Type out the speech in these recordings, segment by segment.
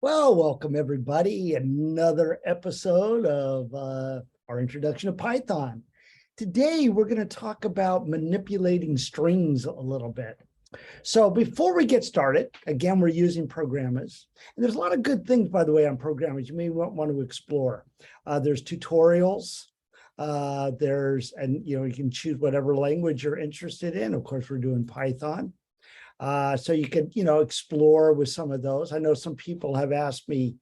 Well, welcome everybody. Another episode of our introduction to Python. Today, we're going to talk about manipulating strings a little bit. So before we get started, again, we're using programmers. And there's a lot of good things, by the way, on programmers you may want to explore. There's tutorials. You can choose whatever language you're interested in. Of course, we're doing Python. So you could, explore with some of those. I know some people have asked me,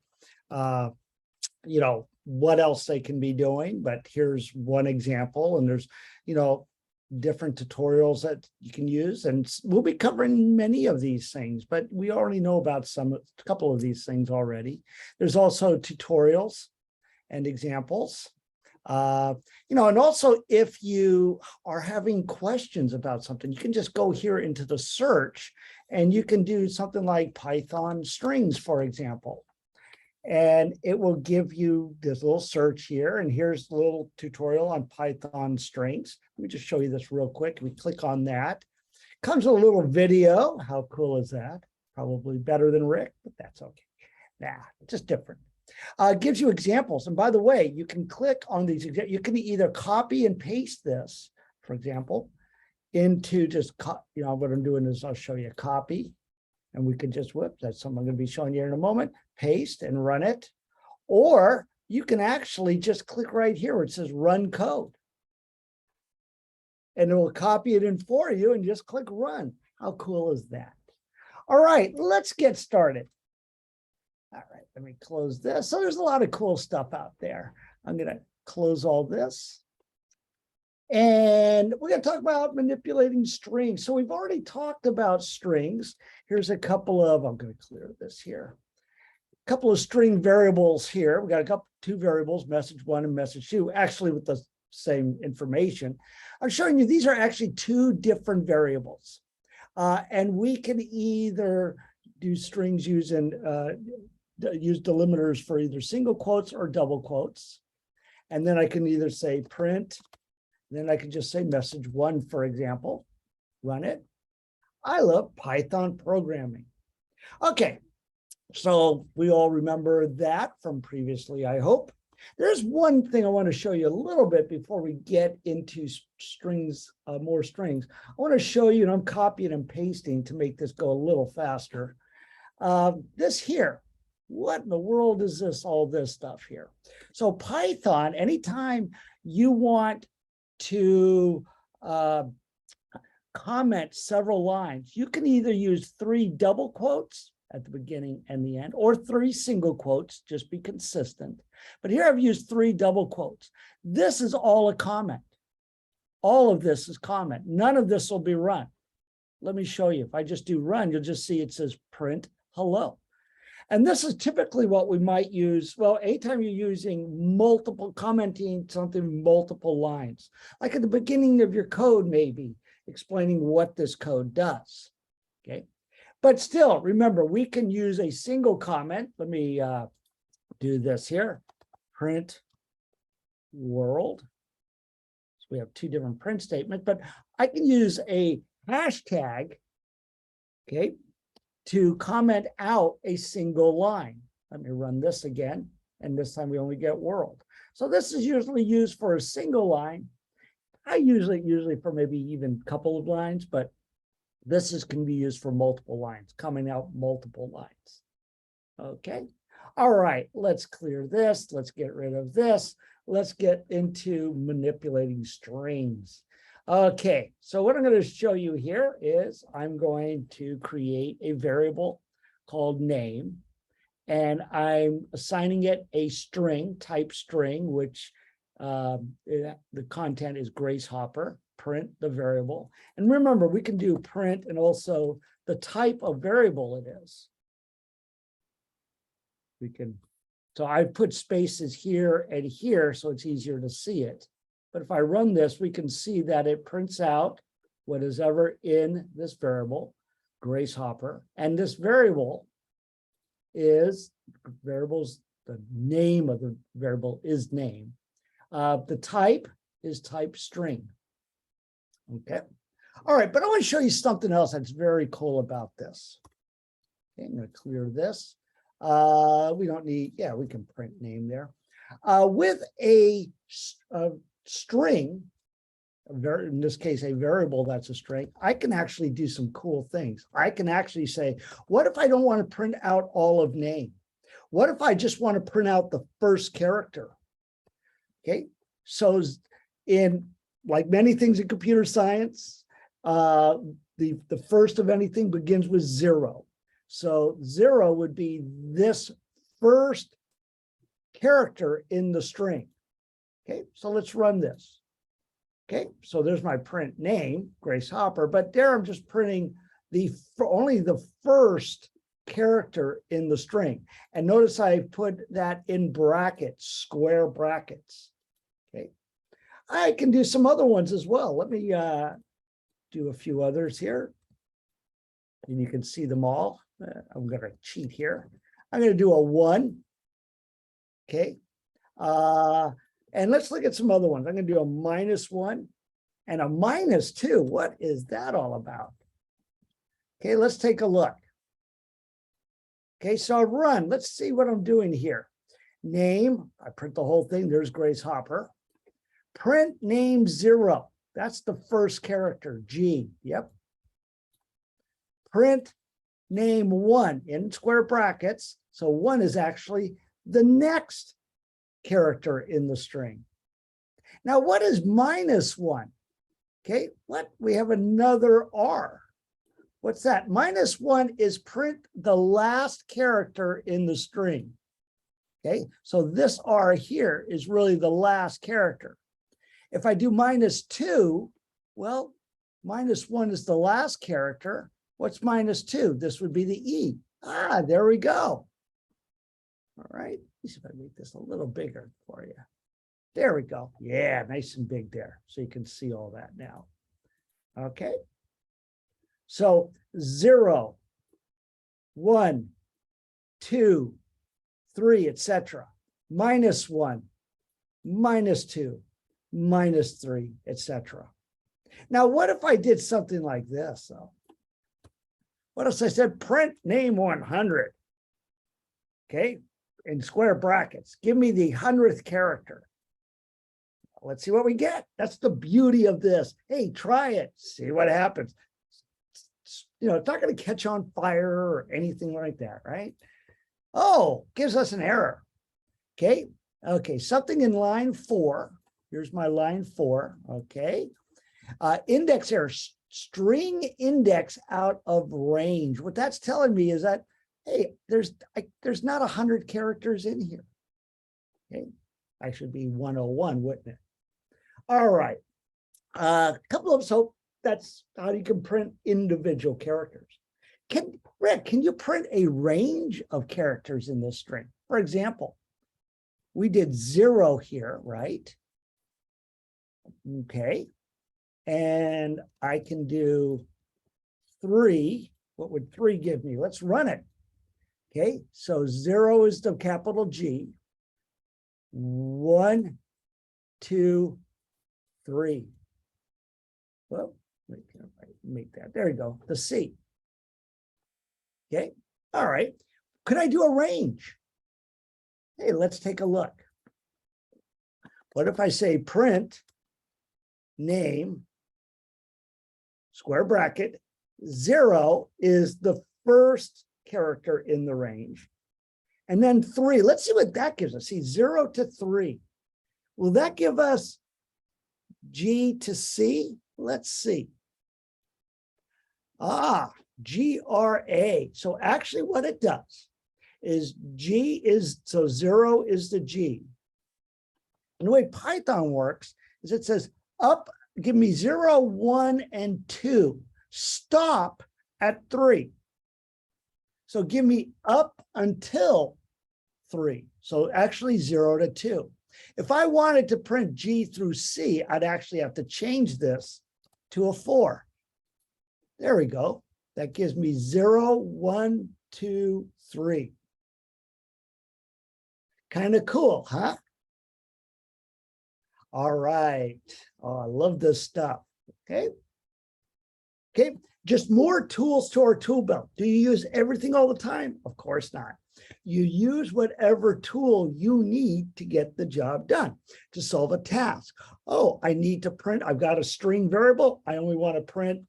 what else they can be doing, but here's one example. And there's, different tutorials that you can use. And we'll be covering many of these things, but we already know about a couple of these things already. There's also tutorials and examples. And also if you are having questions about something, you can just go here into the search and you can do something like Python strings, for example. And it will give you this little search here. And here's a little tutorial on Python strings. Let me just show you this real quick. We click on that. Comes with a little video. How cool is that? Probably better than Rick, but that's okay. Just different. Gives you examples. And by the way, you can click on these. You can either copy and paste this, for example, into just, what I'm doing is I'll show you a copy. And we can just, that's something I'm going to be showing you in a moment, paste and run it. Or you can actually just click right here where it says run code. And it will copy it in for you and just click run. How cool is that? All right, let's get started. All right, let me close this. So there's a lot of cool stuff out there. I'm going to close all this. And we're going to talk about manipulating strings. So we've already talked about strings. Here's a couple of, I'm going to clear this here. A couple of string variables here. We got two variables, message 1 and message 2, actually with the same information. I'm showing you these are actually two different variables. And we can either do strings using use delimiters for either single quotes or double quotes. And then I can either say print, then I can just say message 1, for example, run it. I love Python programming. Okay, so we all remember that from previously, I hope. There's one thing I want to show you a little bit before we get into strings, more strings. I want to show you, and I'm copying and pasting to make this go a little faster. This here. What in the world is this, all this stuff here? So Python, anytime you want to comment several lines, you can either use 3 double quotes at the beginning and the end, or 3 single quotes, just be consistent. But here I've used 3 double quotes. This is all a comment. All of this is comment. None of this will be run. Let me show you. If I just do run, you'll just see it says print hello. And this is typically what we might use. Well, anytime you're using commenting something, multiple lines, like at the beginning of your code, maybe explaining what this code does. Okay. But still, remember, we can use a single comment. Let me do this here. Print world. So we have 2 different print statements, but I can use a hashtag, okay, to comment out a single line. Let me run this again. And this time we only get world. So this is usually used for a single line. I usually for maybe even a couple of lines, but this can be used for multiple lines, coming out multiple lines. Okay. All right, let's clear this. Let's get rid of this. Let's get into manipulating strings. Okay, so what I'm going to show you here is I'm going to create a variable called name, and I'm assigning it a string, type string, which the content is Grace Hopper, print the variable. And remember, we can do print and also the type of variable it is. So I've put spaces here and here, so it's easier to see it. But if I run this, we can see that it prints out what is ever in this variable, Grace Hopper. And this variable is, the name of the variable is name. The type is type string. Okay. All right, but I want to show you something else that's very cool about this. Okay, I'm going to clear this. We don't need, yeah, we can print name there. With a string, in this case, a variable that's a string, I can actually do some cool things. I can actually say, what if I don't want to print out all of name? What if I just want to print out the first character? Okay, so in like many things in computer science, the first of anything begins with 0. So 0 would be this first character in the string. Okay, so let's run this. Okay, so there's my print name, Grace Hopper, but there I'm just printing only the first character in the string. And notice I put that in brackets, square brackets. Okay, I can do some other ones as well. Let me do a few others here. And you can see them all. I'm going to cheat here. I'm going to do a 1. Okay. And let's look at some other ones. I'm going to do a -1 and a -2. What is that all about? Okay, let's take a look. Okay, so I run. Let's see what I'm doing here. Name, I print the whole thing. There's Grace Hopper. Print name 0. That's the first character, G. Yep. Print name 1 in square brackets. So 1 is actually the next character in the string. Now, what is -1? Okay, what? We have another R. What's that? -1 is print the last character in the string. Okay, so this R here is really the last character. If I do -2, well, -1 is the last character. What's -2? This would be the E. Ah, there we go. All right, let me see if I make this a little bigger for you. There we go. Yeah, nice and big there. So you can see all that now. Okay. So 0, 1, 2, 3, etc. -1, -2, -3, etc. Now, what if I did something like this, though? What if I said print name 100? Okay, in square brackets. Give me the 100th character. Let's see what we get. That's the beauty of this. Hey, try it. See what happens. You know, it's not going to catch on fire or anything like that, right? Oh, gives us an error. Okay. Okay. Something in line 4. Here's my line 4. Okay. Index error. String index out of range. What that's telling me is that, hey, there's not 100 characters in here. Okay. I should be 101, wouldn't it? All right. A couple of, so that's how you can print individual characters. Rick, can you print a range of characters in this string? For example, we did 0 here, right? Okay. And I can do 3. What would 3 give me? Let's run it. Okay. So 0 is the capital G. 1, 2, 3. Well, make that. There you go. The C. Okay. All right. Could I do a range? Hey, let's take a look. What if I say print name square bracket 0 is the first character in the range, and then 3. Let's see what that gives us. See, 0 to 3. Will that give us G to C? Let's see. Ah, GRA. So actually what it does is G is, so 0 is the G. And the way Python works is it says up, give me 0, 1, and 2. Stop at 3. So give me up until 3. So actually 0 to 2. If I wanted to print G through C, I'd actually have to change this to a 4. There we go. That gives me 0, 1, 2, 3. Kind of cool, huh? All right. Oh, I love this stuff. Okay. Okay. Just more tools to our tool belt. Do you use everything all the time? Of course not. You use whatever tool you need to get the job done, to solve a task. Oh, I need to print. I've got a string variable. I only want to print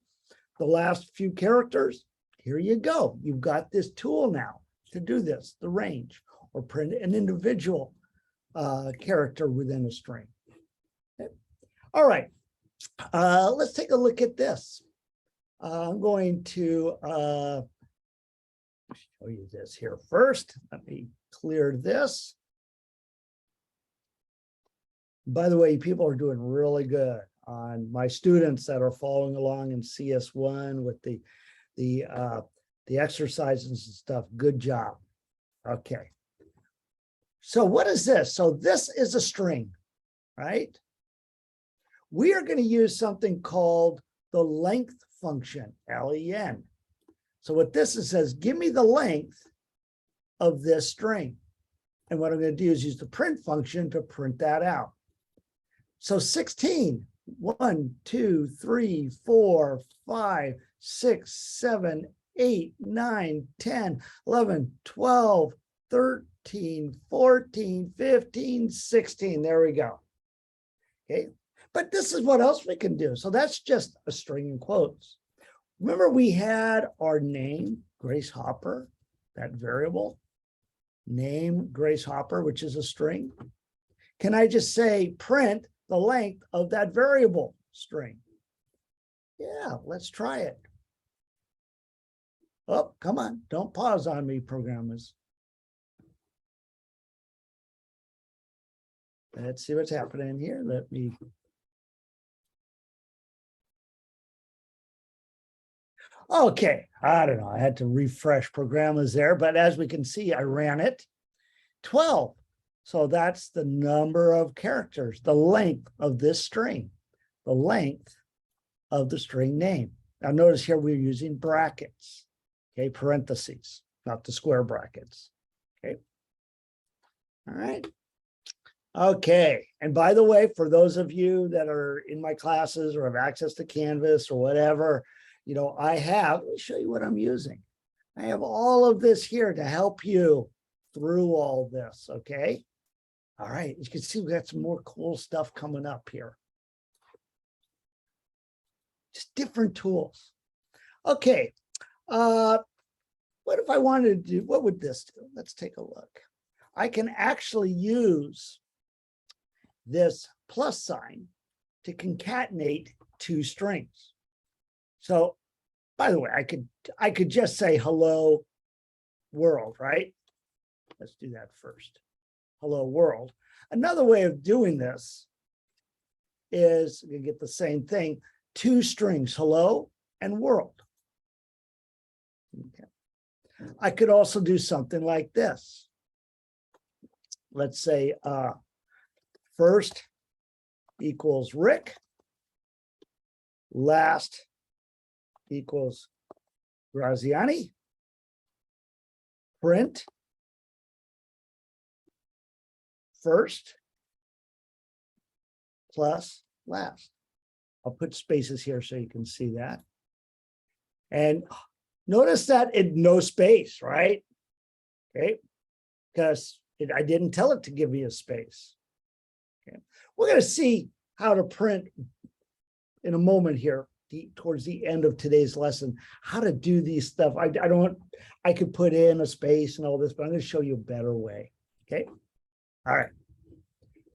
the last few characters. Here you go. You've got this tool now to do this, the range, or print an individual character within a string. Okay. All right. Let's take a look at this. I'm going to show you this here first. Let me clear this. By the way, people are doing really good on my students that are following along in CS1 with the exercises and stuff. Good job. Okay. So what is this? So this is a string, right? We are going to use something called the length function, len. So what this is, says, give me the length of this string. And what I'm going to do is use the print function to print that out. So 16, 1, 2, 3, 4, 5, 6, 7, 8, 9, 10, 11, 12, 13, 14, 15, 16. There we go. Okay. But this is what else we can do. So that's just a string in quotes. Remember, we had our name, Grace Hopper, that variable, name Grace Hopper, which is a string. Can I just say print the length of that variable string? Yeah, let's try it. Oh, come on, don't pause on me, programmers. Let's see what's happening here. Let me. Okay, I don't know. I had to refresh programmers there, but as we can see, I ran it. 12. So that's the number of characters, the length of this string, the length of the string name. Now notice here we're using brackets, okay, parentheses, not the square brackets, okay. All right. Okay, and by the way, for those of you that are in my classes or have access to Canvas or whatever, you know, let me show you what I'm using. I have all of this here to help you through all this, okay? All right, you can see we got some more cool stuff coming up here. Just different tools. Okay, what if I wanted to do, what would this do? Let's take a look. I can actually use this plus sign to concatenate two strings. So, by the way, I could just say hello world, right? Let's do that first. Hello world. Another way of doing this is you get the same thing, two strings, hello and world. Okay. I could also do something like this. Let's say first equals Rick, last equals Graziani, print first plus last. I'll put spaces here so you can see that. And notice that no space, right? Okay, because I didn't tell it to give me a space. Okay, we're going to see how to print in a moment here, towards the end of today's lesson, how to do these stuff. I could put in a space and all this, but I'm going to show you a better way. Okay. All right.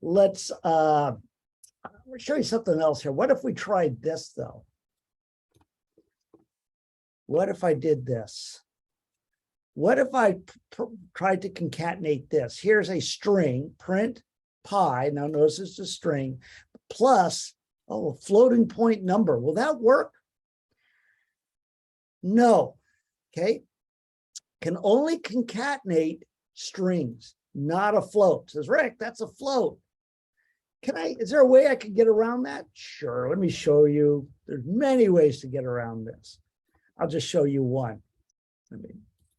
Let's show you something else here. What if we tried this though? What if I did this? What if I tried to concatenate this? Here's a string, print pi. Now notice it's a string plus, a floating point number. Will that work? No. Okay. Can only concatenate strings, not a float. Says Rick, that's a float. Is there a way I could get around that? Sure. Let me show you. There's many ways to get around this. I'll just show you one.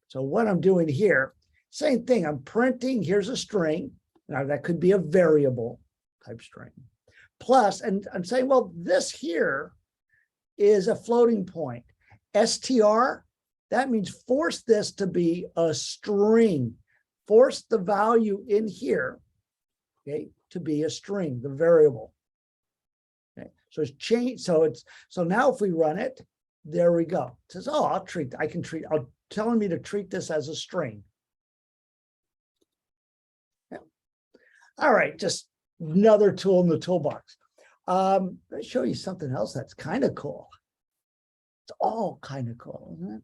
So what I'm doing here, same thing. I'm printing. Here's a string. Now that could be a variable type string. Plus, and I'm saying, well, this here is a floating point. str, that means force this to be a string. Force the value in here, okay, to be a string, the variable. Okay, so it's changed. So now if we run it, there we go. It says, oh, I'll telling me to treat this as a string. Yeah. All right, just another tool in the toolbox. Let me show you something else that's kind of cool. It's all kind of cool, isn't it?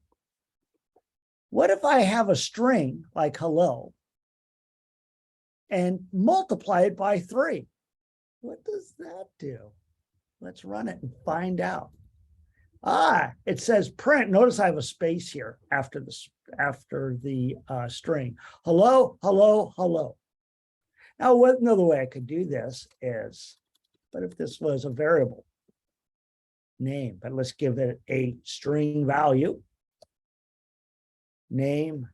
What if I have a string like hello and multiply it by 3? What does that do? Let's run it and find out. It says print. Notice I have a space here after the string. Hello, hello, hello. Now, another way I could do this is, but if this was a variable name, but let's give it a string value. Name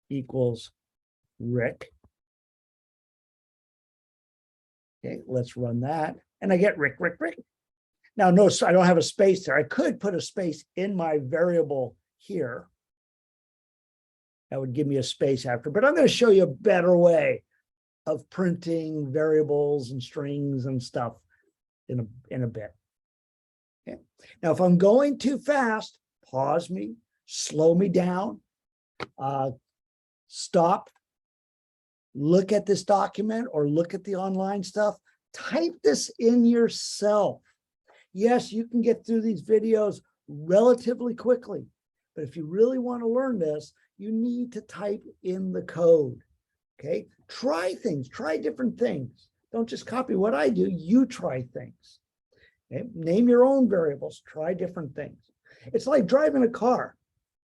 equals Rick. Okay, let's run that. And I get Rick, Rick, Rick. Now, notice I don't have a space there. I could put a space in my variable here. That would give me a space after, but I'm going to show you a better way of printing variables and strings and stuff in a bit. Okay. Now, if I'm going too fast, pause me, slow me down, stop, look at this document or look at the online stuff, type this in yourself. Yes, you can get through these videos relatively quickly, but if you really want to learn this, you need to type in the code. Okay, try things, try different things. Don't just copy what I do, you try things. Okay? Name your own variables, try different things. It's like driving a car.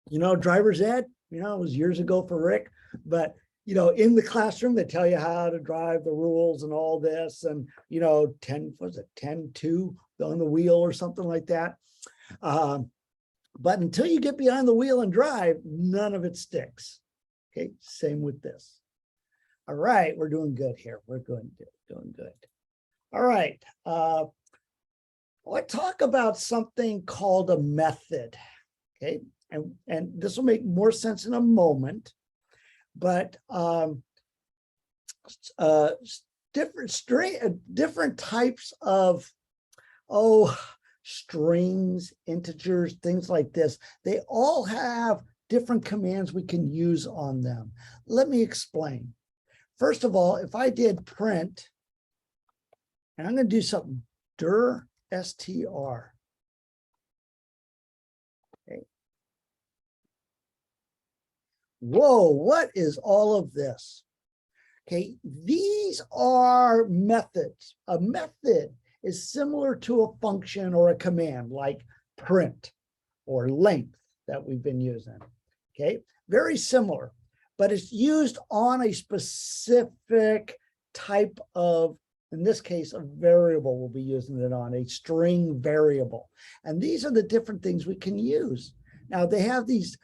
You know, driver's ed, you know, it was years ago for Rick, but you know, in the classroom, they tell you how to drive, the rules and all this, and you know, 10-2 on the wheel or something like that. But until you get behind the wheel and drive, none of it sticks. Okay, same with this. All right, we're doing good here. We're doing good. All right, I want to talk about something called a method. Okay, and this will make more sense in a moment. But different types of strings, integers, things like this, they all have different commands we can use on them. Let me explain. First of all, if I did print, and I'm going to do something, dir str. Okay. Whoa, what is all of this? Okay, these are methods. A method is similar to a function or a command like print or length that we've been using. Okay, very similar, but it's used on a specific type of, in this case, a variable we'll be using it on, a string variable. And these are the different things we can use. Now they have these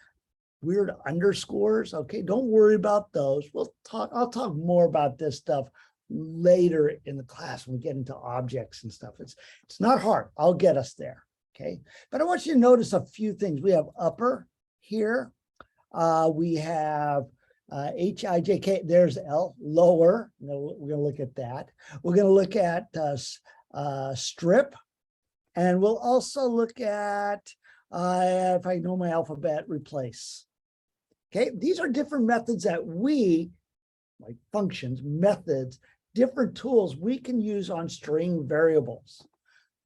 weird underscores. Okay, don't worry about those. I'll talk more about this stuff later in the class when we get into objects and stuff. It's not hard. I'll get us there. Okay, but I want you to notice a few things. We have upper here. We have HIJK. There's L, lower. We're going to look at that. We're going to look at strip, and we'll also look at if I know my alphabet, replace. Okay, these are different methods that we, like functions, methods, different tools we can use on string variables.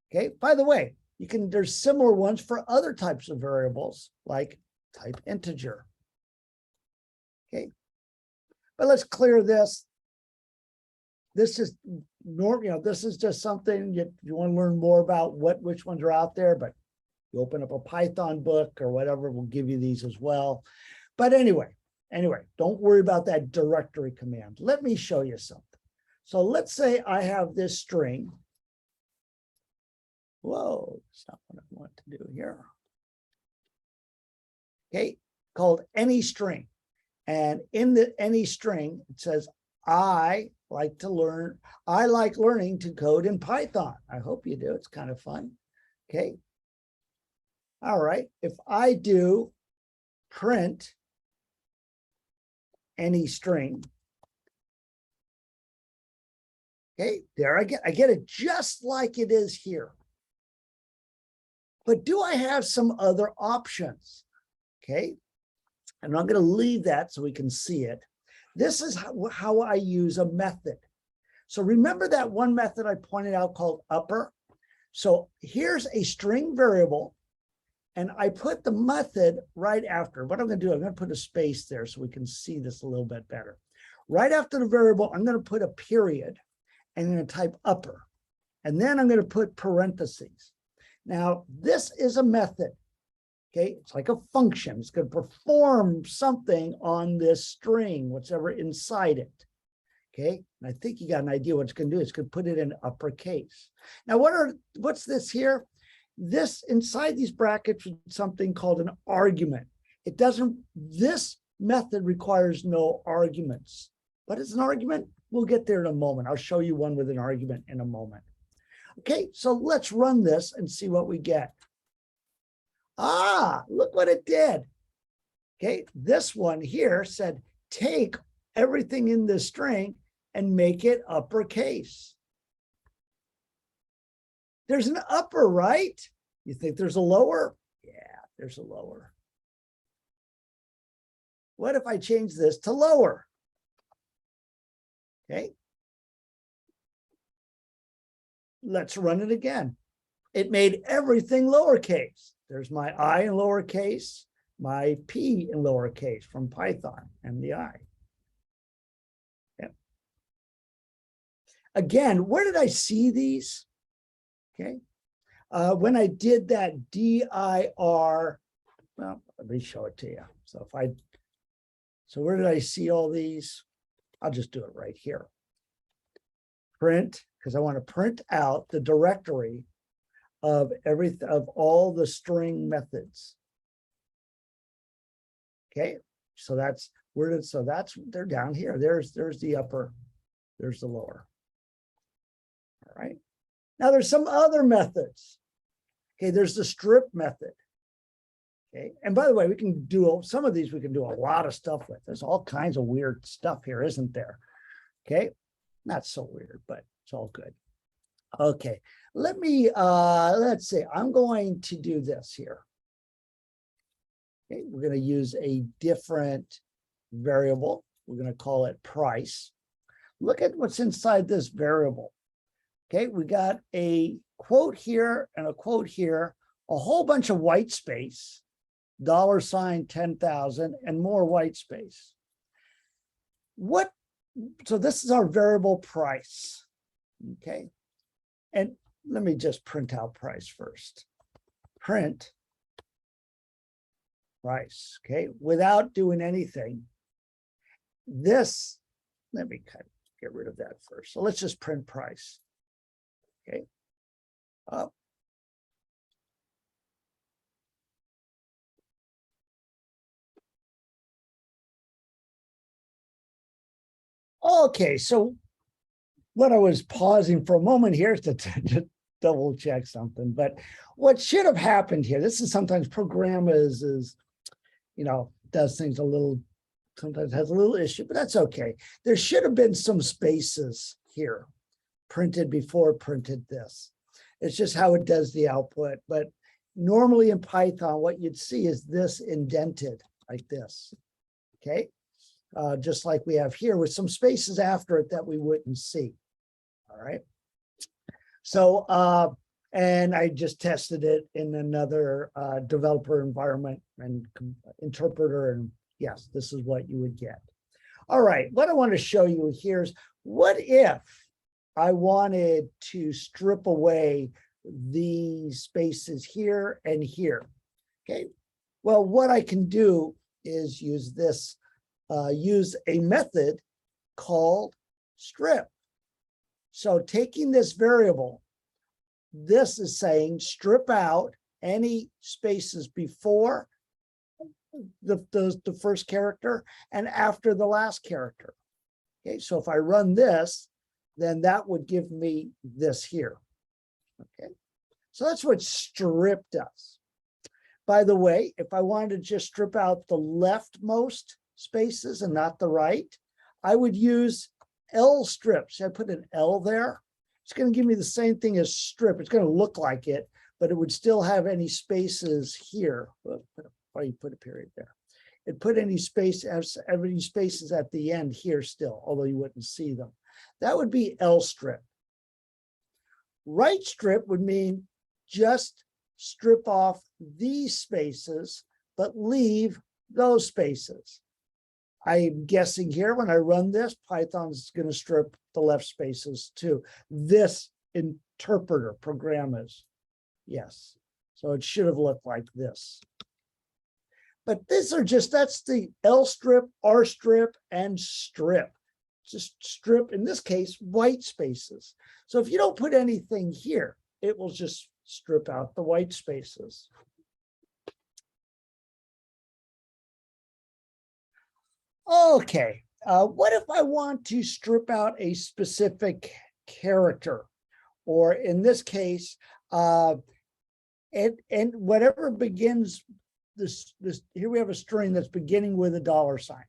Okay, by the way, there's similar ones for other types of variables, like type integer. Okay, but let's clear this. This is this is just something you want to learn more about which ones are out there, but you open up a Python book or whatever, we'll give you these as well. But anyway, don't worry about that directory command. Let me show you something. So let's say I have this string. Whoa, that's not what I want to do here. Okay, called any string. And in the any string, it says, I like learning to code in Python. I hope you do. It's kind of fun. Okay. All right, if I do print any string, okay, there I get it just like it is here. But do I have some other options? Okay, and I'm going to leave that so we can see it. This is how I use a method. So remember that one method I pointed out called upper? So here's a string variable, and I put the method right after. What I'm going to do, I'm going to put a space there so we can see this a little bit better. Right after the variable, I'm going to put a period, and I'm going to type upper. And then I'm going to put parentheses. Now, this is a method. Okay, it's like a function. It's going to perform something on this string, whatever inside it. Okay, and I think you got an idea what it's going to do. It's going to put it in uppercase. Now, what's this here? This inside these brackets is something called an argument. It doesn't, this method requires no arguments. What is an argument? We'll get there in a moment. I'll show you one with an argument in a moment. Okay, so let's run this and see what we get. Ah, look what it did. Okay, this one here said, take everything in this string and make it uppercase. There's an upper, right? You think there's a lower? Yeah, there's a lower. What if I change this to lower? Okay. Let's run it again. It made everything lowercase. There's my I in lowercase, my P in lowercase from Python and the I. Yep. Again, where did I see these? Okay. When I did that dir, well, let me show it to you. So where did I see all these? I'll just do it right here. Print, because I want to print out the directory of all the string methods. Okay, so they're down here. There's the upper, there's the lower. All right. Now there's some other methods. Okay, there's the strip method. Okay, and by the way, we can do some of these. We can do a lot of stuff with. There's all kinds of weird stuff here, isn't there? Okay, not so weird, but it's all good. Okay, let's see. I'm going to do this here. Okay, we're going to use a different variable. We're going to call it price. Look at what's inside this variable. Okay, we got a quote here and a quote here, a whole bunch of white space, $10,000 and more white space. So this is our variable price. Okay, and let me just print out price first. Print price, okay, without doing anything. This, let me get rid of that first. So let's just print price. Okay. Okay, so what I was pausing for a moment here is to double check something, but what should have happened here, this is sometimes program is does things a little, sometimes has a little issue, but that's okay. There should have been some spaces here printed before it printed this. It's just how it does the output. But normally in Python, what you'd see is this indented like this. Okay. Just like we have here with some spaces after it that we wouldn't see. All right. So, and I just tested it in another developer environment and interpreter. And yes, this is what you would get. All right. What I want to show you here is what if I wanted to strip away these spaces here and here. Okay. Well, what I can do is use this, use a method called strip. So taking this variable, this is saying strip out any spaces before the first character and after the last character. Okay. So if I run this, then that would give me this here. Okay, so that's what strip does. By the way, if I wanted to just strip out the leftmost spaces and not the right, I would use L strips. I put an L there. It's going to give me the same thing as strip. It's going to look like it, but it would still have any spaces here. Why you put a period there? It put any spaces at the end here still, although you wouldn't see them. That would be L strip. Right strip would mean just strip off these spaces, but leave those spaces. I'm guessing here when I run this, Python's going to strip the left spaces too. This interpreter program is, yes. So it should have looked like this. But these are just, that's the L strip, R strip, and strip. Just strip, in this case, white spaces. So if you don't put anything here, it will just strip out the white spaces. Okay, what if I want to strip out a specific character? Or in this case, and whatever begins this, here we have a string that's beginning with a $sign.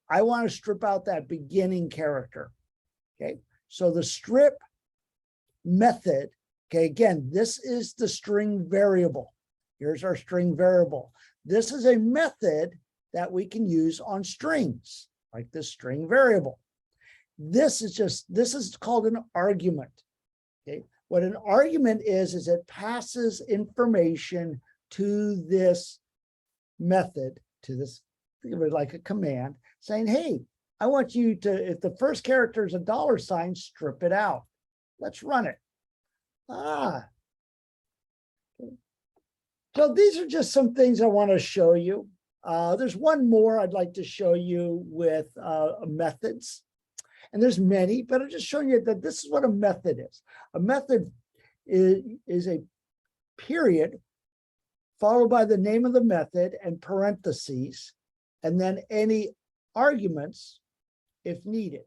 I want to strip out that beginning character. Okay, so the strip method, okay, again, this is the string variable. Here's our string variable. This is a method that we can use on strings, like this string variable. This is called an argument. Okay, what an argument is it passes information to this method, to this, think of it like a command, saying, hey, I want you to, if the first character is a $sign, strip it out. Let's run it. Okay. So these are just some things I want to show you. There's one more I'd like to show you with methods. And there's many, but I'm just showing you that this is what a method is. A method is a period followed by the name of the method and parentheses, and then any arguments if needed.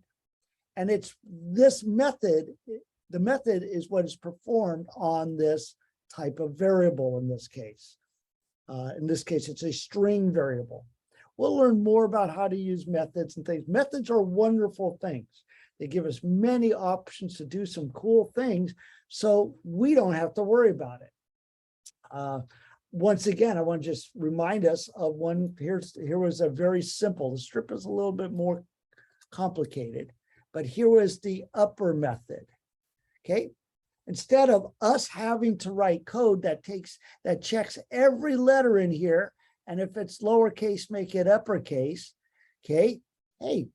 And it's this method, the method is what is performed on this type of variable in this case. In this case, it's a string variable. We'll learn more about how to use methods and things. Methods are wonderful things. They give us many options to do some cool things, so we don't have to worry about it. Once again, I want to just remind us of one. Here was a very simple. The strip is a little bit more complicated, but here was the upper method. Okay. Instead of us having to write code that checks every letter in here, and if it's lowercase, make it uppercase. Okay. Hey,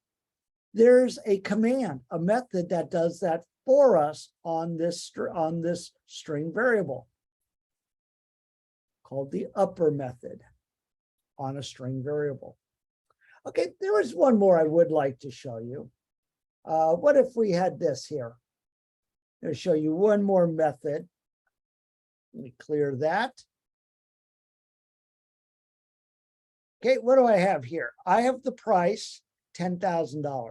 there's a command, a method that does that for us on this string variable, called the upper method on a string variable. Okay, there is one more I would like to show you. What if we had this here? I'm going to show you one more method. Let me clear that. Okay, what do I have here? I have the price, $10,000.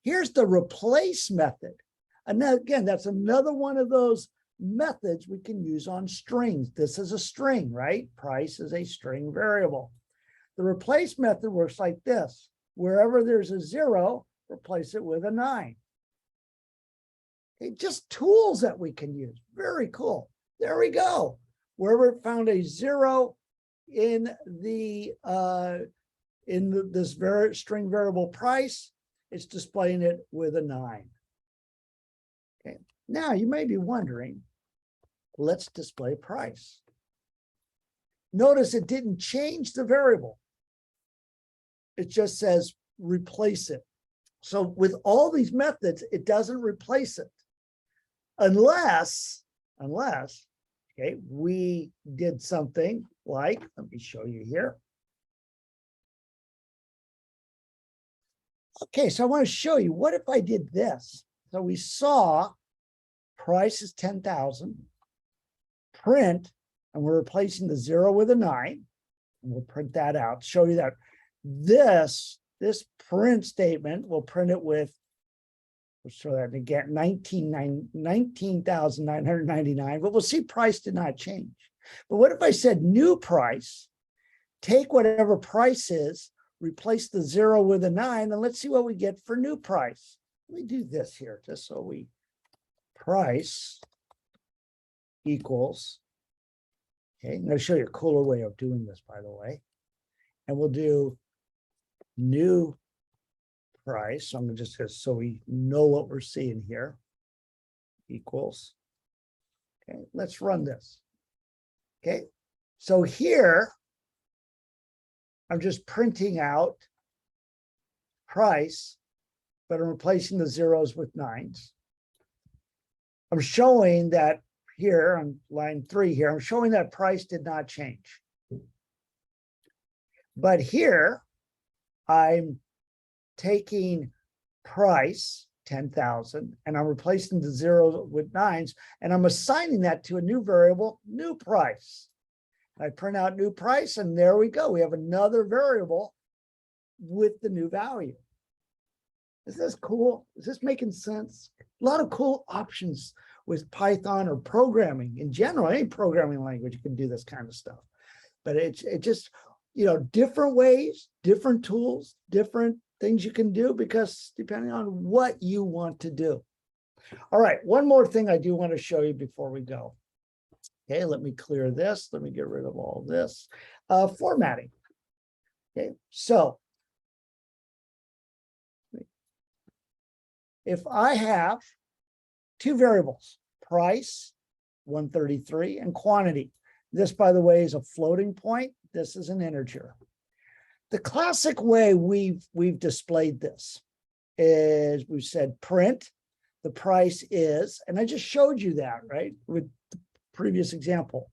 Here's the replace method. And again, that's another one of those methods we can use on strings. This is a string, right? Price is a string variable. The replace method works like this. Wherever there's a 0, replace it with a 9. Okay, just tools that we can use. Very cool. There we go. Wherever it found a 0 in this string variable price, it's displaying it with a 9. Okay. Now you may be wondering, let's display price. Notice it didn't change the variable. It just says replace it. So with all these methods, it doesn't replace it unless, okay, we did something like, let me show you here. Okay, so I want to show you, what if I did this? So we saw price is 10,000, print, and we're replacing the 0 with a 9, and we'll print that out, show you that this print statement will print it with, we'll show that again, 19,999, but we'll see price did not change. But what if I said new price, take whatever price is, replace the 0 with a 9, and let's see what we get for new price. Let me do this here, just so we, price equals, okay, I'm going to show you a cooler way of doing this, by the way. And we'll do new price. So I'm going to just, so we know what we're seeing here, equals. Okay, let's run this. Okay, so here, I'm just printing out price, but I'm replacing the zeros with 9s. I'm showing that here on line 3 here, I'm showing that price did not change. But here, I'm taking price, 10,000, and I'm replacing the zeros with 9s, and I'm assigning that to a new variable, new price. I print out new price, and there we go. We have another variable with the new value. Is this cool? Is this making sense? A lot of cool options with Python or programming in general. Any programming language can do this kind of stuff. But it just, you know, different ways, different tools, different things you can do, because depending on what you want to do. All right, one more thing I do want to show you before we go. Okay, let me clear this. Let me get rid of all this. Formatting. Okay, so if I have two variables, price, 133, and quantity. This, by the way, is a floating point. This is an integer. The classic way we've displayed this is we've said print, the price is, and I just showed you that, right, with the previous example,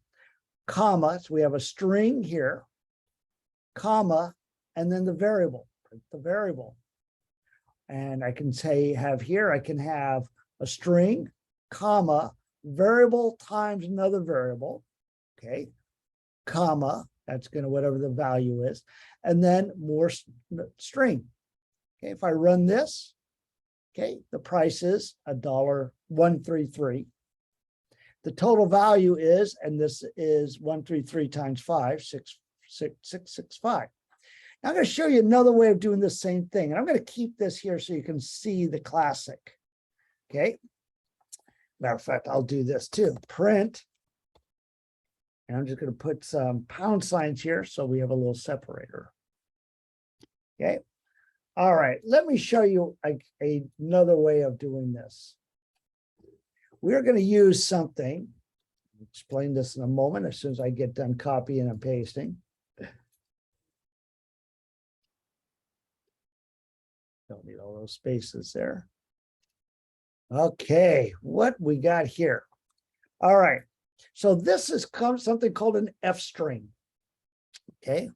comma, so we have a string here, comma, and then the variable, print the variable. And I can say, have here, I can have a string, comma, variable times another variable, okay, comma, that's going to whatever the value is, and then more string. Okay, if I run this, okay, the price is $1.133. The total value is, and this is 133 times 5, 665. Now I'm going to show you another way of doing the same thing. And I'm going to keep this here so you can see the classic. Okay. Matter of fact, I'll do this too. Print. And I'm just going to put some pound signs here so we have a little separator. Okay. All right. Let me show you another way of doing this. We're going to use something. I'll explain this in a moment as soon as I get done copying and pasting. Don't need all those spaces there. Okay, what we got here. All right, so this is something called an F string. Okay,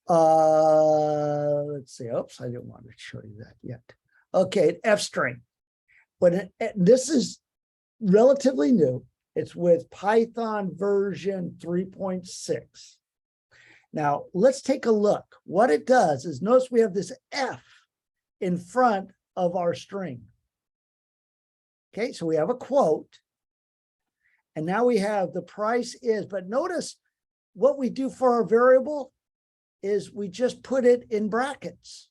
let's see. Oops, I didn't want to show you that yet. Okay, an F string. But this is relatively new. It's with Python version 3.6. Now, let's take a look. What it does is, notice we have this F in front of our string. Okay, so we have a quote, and now we have the price is, but notice what we do for our variable is we just put it in brackets.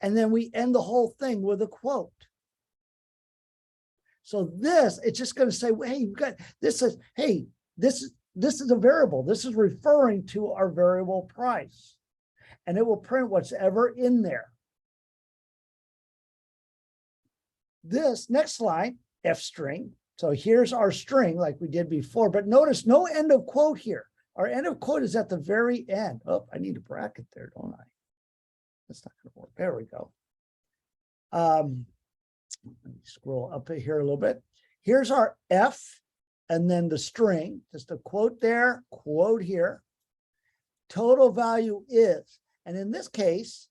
And then we end the whole thing with a quote. So this, it's just going to say, well, hey, you've got, this is, hey, this is a variable. This is referring to our variable price. And it will print whatever in there. This next line, F string. So here's our string like we did before, but notice no end of quote here. Our end of quote is at the very end. Oh, I need a bracket there, don't I? That's not going to work. There we go. Let me scroll up here a little bit. Here's our F and then the string, just a quote there, quote here. Total value is. And in this case,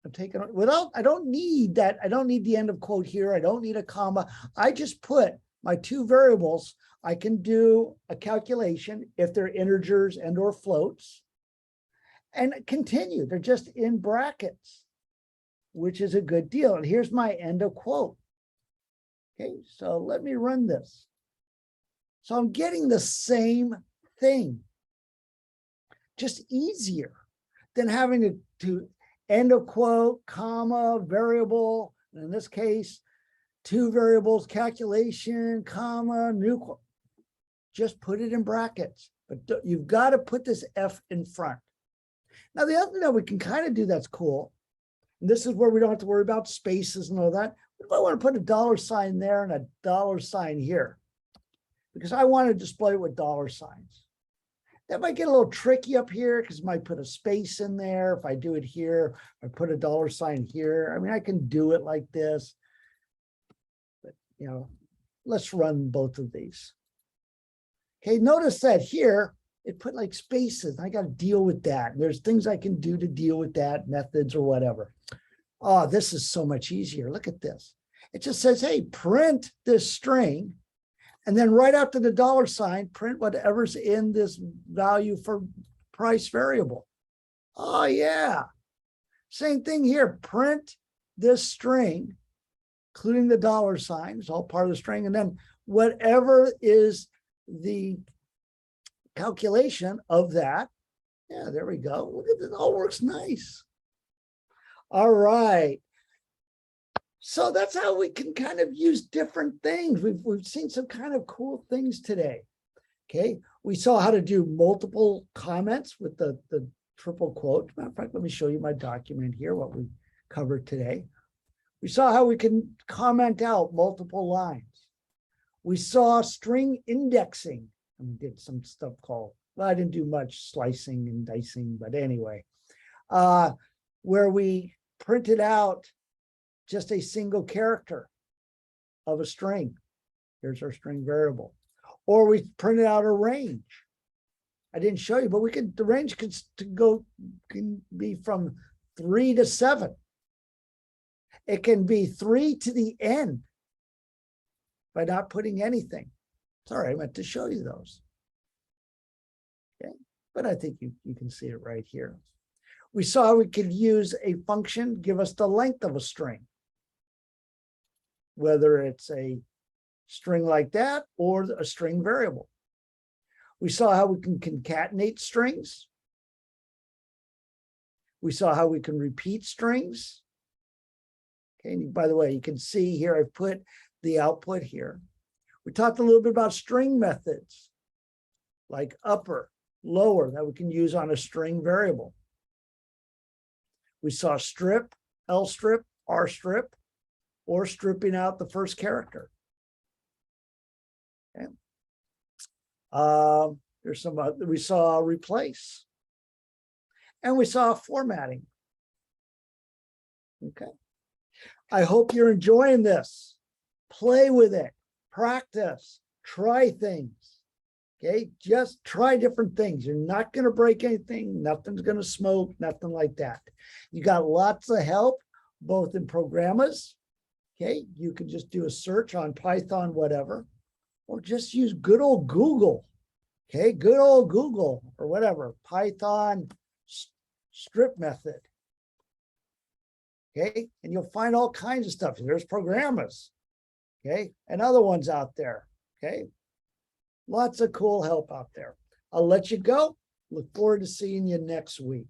I'm taking without, I don't need that. I don't need the end of quote here. I don't need a comma. I just put my two variables. I can do a calculation if they're integers and or floats and continue. They're just in brackets, which is a good deal. And here's my end of quote. Okay, so let me run this. So I'm getting the same thing, just easier than having to end a quote, comma, variable, in this case, two variables, calculation, comma, new quote. Just put it in brackets, but you've got to put this F in front. Now, the other thing that we can kind of do that's cool, and this is where we don't have to worry about spaces and all that. If I want to put a dollar sign there and a dollar sign here, because I want to display it with dollar signs. That might get a little tricky up here because I might put a space in there. If I do it here, I put a dollar sign here. I mean, I can do it like this. But, you know, let's run both of these. Okay, notice that here, it put like spaces. I got to deal with that. And there's things I can do to deal with that, methods or whatever. Oh, this is so much easier. Look at this. It just says, hey, print this string. And then right after the dollar sign, print whatever's in this value for price variable. Oh, yeah. Same thing here. Print this string, including the dollar sign. It's all part of the string. And then whatever is the calculation of that. Yeah, there we go. Look at this. It all works nice. All right. So that's how we can kind of use different things. We've seen some kind of cool things today. Okay. We saw how to do multiple comments with the triple quote. Matter of fact, let me show you my document here, what we covered today. We saw how we can comment out multiple lines. We saw string indexing. And we did some stuff called, well, I didn't do much slicing and dicing, but anyway, where we printed out just a single character of a string. Here's our string variable. Or we printed out a range. I didn't show you, but we could, the range can be from 3 to 7. It can be 3 to the end by not putting anything. Sorry, I meant to show you those. Okay, but I think you can see it right here. We saw we could use a function, give us the length of a string, whether it's a string like that or a string variable. We saw how we can concatenate strings. We saw how we can repeat strings. Okay, and by the way, you can see here, I've put the output here. We talked a little bit about string methods, like upper, lower, that we can use on a string variable. We saw strip, L strip, R strip, or stripping out the first character. Okay. There's some other, we saw replace, and we saw formatting. Okay. I hope you're enjoying this. Play with it, practice, try things. Okay, just try different things. You're not going to break anything. Nothing's going to smoke, nothing like that. You got lots of help, both in programmers. Okay, you can just do a search on Python, whatever, or just use good old Google. Okay, good old Google or whatever, Python strip method. Okay, and you'll find all kinds of stuff. There's programmers, okay, and other ones out there. Okay, lots of cool help out there. I'll let you go. Look forward to seeing you next week.